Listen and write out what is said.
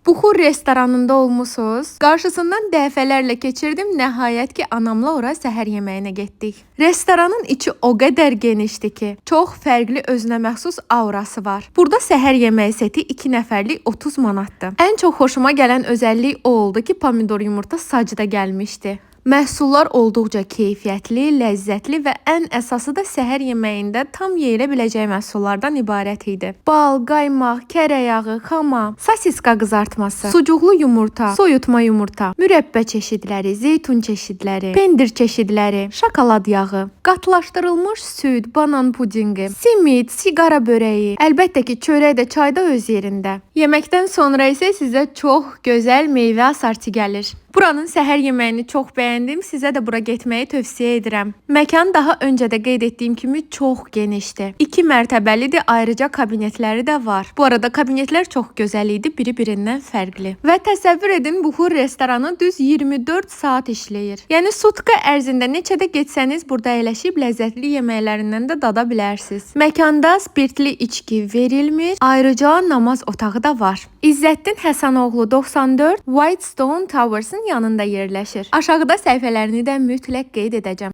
Buxur restoranında olmusunuz? Qarşısından dəfələrlə keçirdim, nəhayət ki, anamla ora səhər yeməyinə getdik. Restoranın içi o qədər genişdir ki, çox fərqli özünə məxsus aurası var. Burada səhər yeməyi seti 2 nəfərlik 30 manatdır. Ən çox xoşuma gələn özəllik o oldu ki, pomidor yumurta sacda gəlmişdi. Məhsullar olduqca keyfiyyətli, ləzzətli və ən əsası da səhər yeməyində tam yeyilə biləcəyi məhsullardan ibarət idi. Bal, qaymaq, kərə yağı, xama, sosiska qızartması, sucuqlu yumurta, soyutma yumurta, mürəbbə çeşidləri, zeytun çeşidləri, pendir çeşidləri, şokolad yağı, qatlaşdırılmış süd, banan pudinqi, simit, siqara börəyi, əlbəttə ki, çörək də çayda öz yerində. Yeməkdən sonra isə sizə çox gözəl meyvə asarti gəlir. Buranın səhər yeməyini çox bəyəndim. Sizə də bura getməyi tövsiyə edirəm. Məkan daha öncə də qeyd etdiyim kimi çox genişdir. 2 mərtəbəlidir, ayrıca kabinetləri də var. Bu arada kabinetlər çox gözəl idi, biri-birindən fərqli. Və təsəvvür edin, Buxur restoranı düz 24 saat işləyir. Yəni sutka ərzində neçədə getsəniz burada əyləşib ləzzətli yeməklərindən də dada bilərsiniz. Məkanda spirtli içki verilmir, ayrıca namaz otağı da var. İzzətdin Həsənoğlu 94 Whitestone Towers'ın yanında yerləşir. Aşağıda səhifələrini də mütləq qeyd edəcəm.